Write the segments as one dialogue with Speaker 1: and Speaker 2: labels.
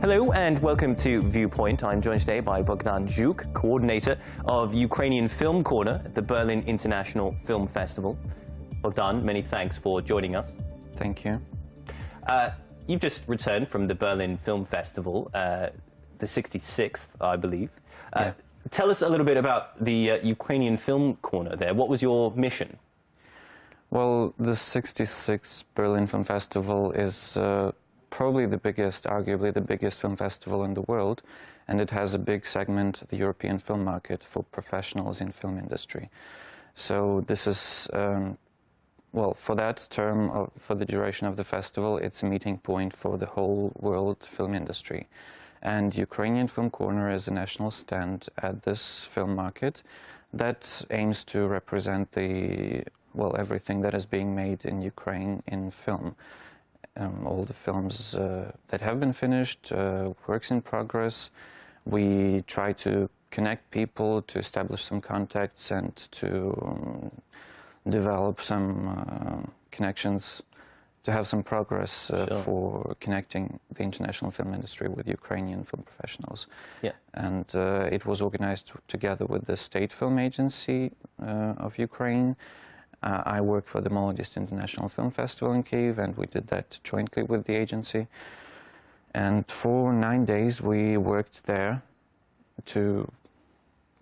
Speaker 1: Hello and welcome to Viewpoint. I'm joined today by Bohdan Zhuk, coordinator of Ukrainian Film Corner at the Berlin International Film Festival. Bohdan, many thanks for joining us.
Speaker 2: Thank you.
Speaker 1: You've just returned from the Berlin Film Festival, the 66th, I believe.
Speaker 2: Yeah.
Speaker 1: Tell us a little bit about the Ukrainian Film Corner there. What was your mission?
Speaker 2: Well, the 66th Berlin Film Festival is probably the biggest, arguably the biggest film festival in the world, and it has a big segment, the European film market, for professionals in film industry. So this is, well, for that term, for the duration of the festival, it's a meeting point for the whole world film industry. And Ukrainian Film Corner is a national stand at this film market that aims to represent the, well, everything that is being made in Ukraine in film. All the films that have been finished, works in progress. We try to connect people, to establish some contacts, and to develop some connections, to have some progress for connecting the international film industry with Ukrainian film professionals.
Speaker 1: Yeah.
Speaker 2: And it was organized together with the State Film Agency of Ukraine. I work for the Molodist International Film Festival in Kyiv, and we did that jointly with the agency. And for 9 days we worked there to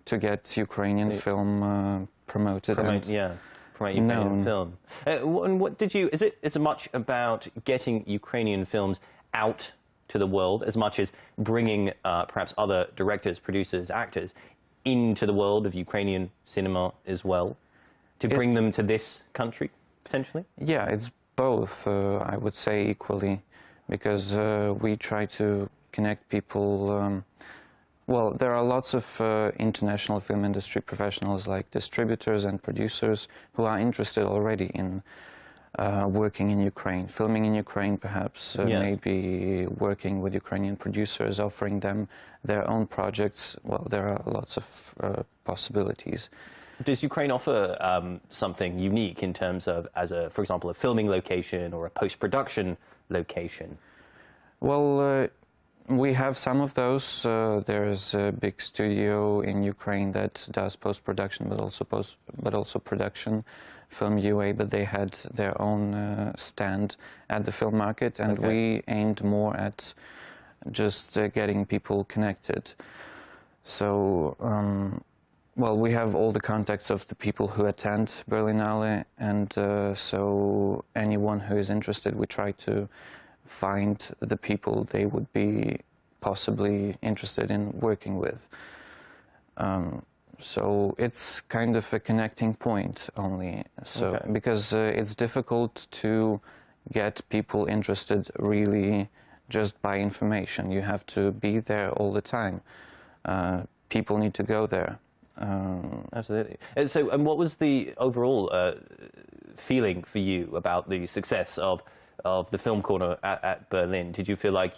Speaker 2: get Ukrainian film promoted and
Speaker 1: promote Ukrainian film. And what did you? Is it much about getting Ukrainian films out to the world as much as bringing perhaps other directors, producers, actors into the world of Ukrainian cinema as well? To bring them to this country, potentially? Yeah,
Speaker 2: it's both, I would say, equally, because we try to connect people. Well, there are lots of international film industry professionals like distributors and producers who are interested already in working in Ukraine, filming in Ukraine perhaps, maybe working with Ukrainian producers, offering them their own projects. Well, there are lots of possibilities.
Speaker 1: Does Ukraine offer something unique in terms of, for example, a filming location or a post-production location? Well,
Speaker 2: we have some of those. There's a big studio in Ukraine that does post-production, but also production, Film UA. But they had their own stand at the film market, and we aimed more at just getting people connected. So. Well, we have all the contacts of the people who attend Berlinale, and so anyone who is interested, we try to find the people they would be possibly interested in working with. So it's kind of a connecting point only. So because it's difficult to get people interested really just by information. You have to be there all the time. People need to go there.
Speaker 1: Absolutely. And what was the overall feeling for you about the success of the Film Corner at Berlin? Did you feel like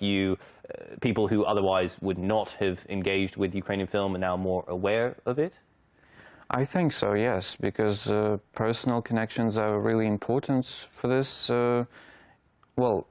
Speaker 1: people who otherwise would not have engaged with Ukrainian film are now more aware of it?
Speaker 2: I think so, yes, because personal connections are really important for this. Well,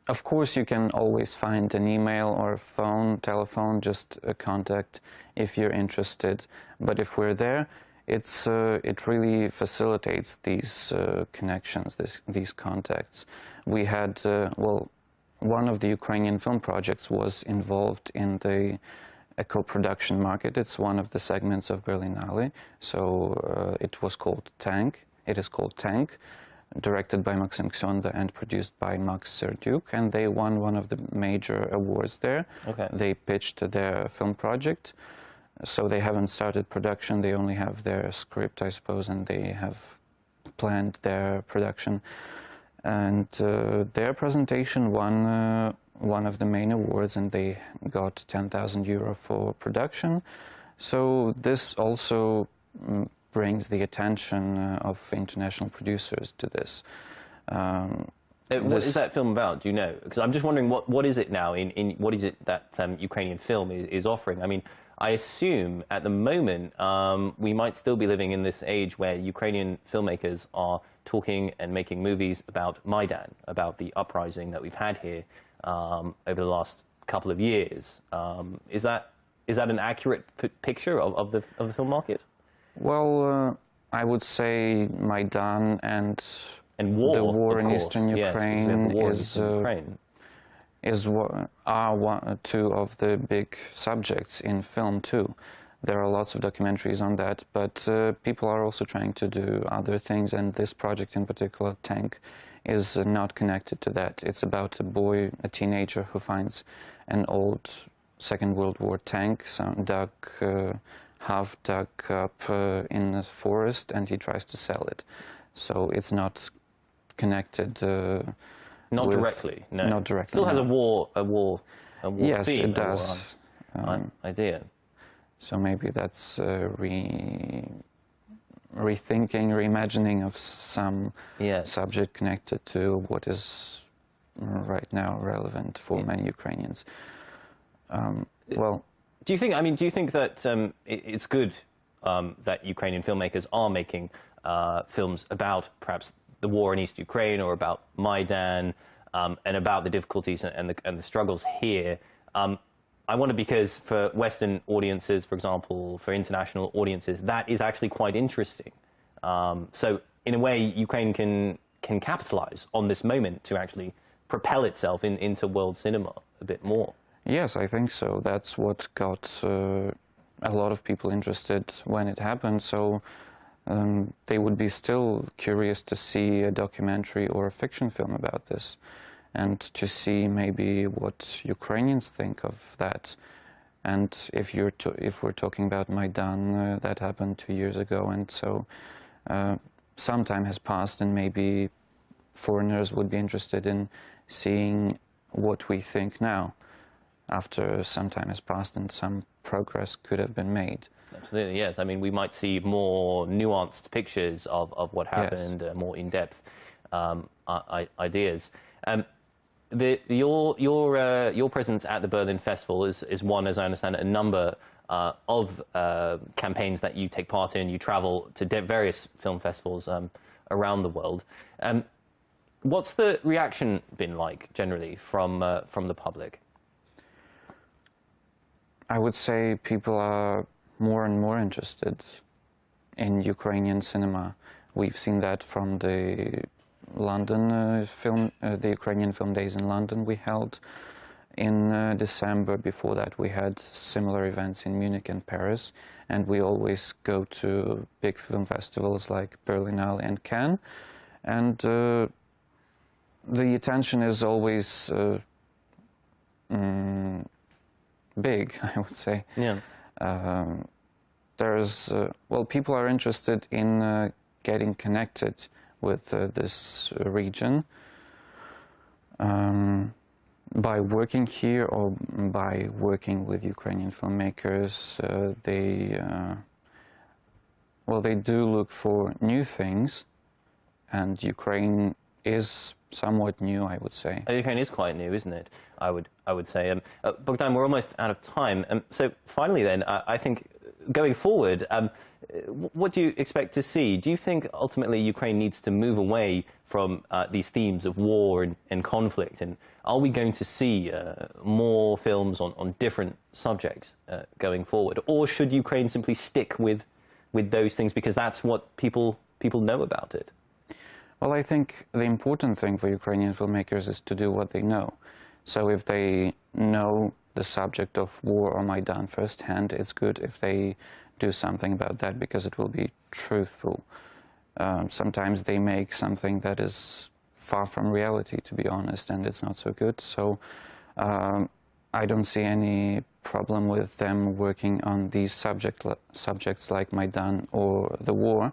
Speaker 2: of course, you can always find an email or a telephone, just a contact if you're interested. But if we're there, it really facilitates these connections, these contacts. We had, well, one of the Ukrainian film projects was involved in the co-production market. It's one of the segments of Berlinale. So it was called Tank. It is called Tank. Directed by Maxim Xyonda and produced by Max Serduk, and they won one of the major awards there. They pitched their film project, so they haven't started production. They only have their script, I suppose, and they have planned their production. And their presentation won one of the main awards, and they got 10,000 euro for production. So this also brings the attention of international producers to this.
Speaker 1: What is that film about? Do you know? Because I'm just wondering what is it now? What is it that Ukrainian film is offering? I mean, I assume at the moment we might still be living in this age where Ukrainian filmmakers are talking and making movies about Maidan, about the uprising that we've had here over the last couple of years. Is that an accurate picture of the film market?
Speaker 2: Well, I would say Maidan and
Speaker 1: war,
Speaker 2: the war in
Speaker 1: course.
Speaker 2: Eastern Ukraine are two of the big subjects in film too. There are lots of documentaries on that, but people are also trying to do other things, and this project in particular, Tank, is not connected to that. It's about a boy, a teenager, who finds an old Second World War tank, half dug up in the forest, and he tries to sell it. So it's not connected.
Speaker 1: Not directly. No.
Speaker 2: Not directly.
Speaker 1: Still has a war
Speaker 2: yes,
Speaker 1: theme.
Speaker 2: It does.
Speaker 1: Idea.
Speaker 2: So maybe that's rethinking, reimagining of some subject connected to what is right now relevant for many Ukrainians. Well,
Speaker 1: do you think? I mean, do you think that it's good that Ukrainian filmmakers are making films about perhaps the war in East Ukraine or about Maidan and about the difficulties and the struggles here? I wonder because for Western audiences, for example, for international audiences, that is actually quite interesting. So in a way, Ukraine can capitalize on this moment to actually propel itself into world cinema a bit more.
Speaker 2: Yes, I think so. That's what got a lot of people interested when it happened. So they would be still curious to see a documentary or a fiction film about this, and to see maybe what Ukrainians think of that. And if we're talking about Maidan, that happened 2 years ago, and so some time has passed, and maybe foreigners would be interested in seeing what we think now, after some time has passed and some progress could have been made.
Speaker 1: Absolutely, yes. I mean, we might see more nuanced pictures of what happened, yes. More in-depth ideas. Your presence at the Berlin Festival is one, as I understand it, a number of campaigns that you take part in. You travel to various film festivals around the world. What's the reaction been like generally from the public?
Speaker 2: I would say people are more and more interested in Ukrainian cinema. We've seen that from the London the Ukrainian Film Days in London we held in December. Before that, we had similar events in Munich and Paris, and we always go to big film festivals like Berlinale and Cannes, and the attention is always big, I would say.
Speaker 1: Yeah.
Speaker 2: People are interested in getting connected with this region by working here or by working with Ukrainian filmmakers. They do look for new things, and Ukraine is somewhat new, I would say.
Speaker 1: Ukraine is quite new, isn't it? I would say. Bohdan, we're almost out of time. So finally, then, I think going forward, what do you expect to see? Do you think ultimately Ukraine needs to move away from these themes of war and conflict? And are we going to see more films on different subjects going forward? Or should Ukraine simply stick with those things because that's what people know about it?
Speaker 2: Well, I think the important thing for Ukrainian filmmakers is to do what they know. So if they know the subject of war or Maidan firsthand, it's good if they do something about that because it will be truthful. Sometimes they make something that is far from reality, to be honest, and it's not so good. So I don't see any problem with them working on these subjects like Maidan or the war.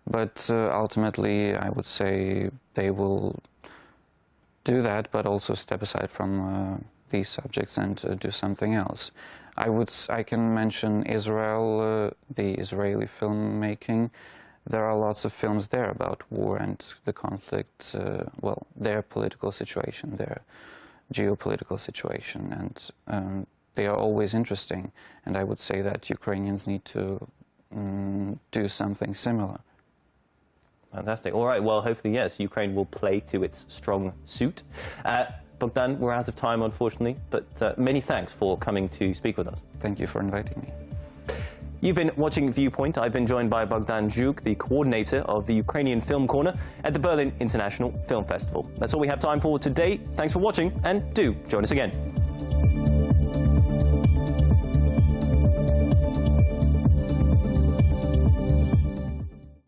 Speaker 2: But ultimately, I would say they will do that, but also step aside from these subjects and do something else. I can mention Israel, the Israeli filmmaking. There are lots of films there about war and the conflict, their political situation, their geopolitical situation, and they are always interesting. And I would say that Ukrainians need to do something similar. Fantastic. All right, well, hopefully, yes, Ukraine will play to its strong suit.
Speaker 1: Bohdan, we're out of time, unfortunately, but many thanks for coming to speak with us.
Speaker 2: Thank you for inviting me.
Speaker 1: You've been watching Viewpoint. I've been joined by Bohdan Zhuk, the coordinator of the Ukrainian Film Corner at the Berlin International Film Festival. That's all we have time for today. Thanks for watching, and do join us again.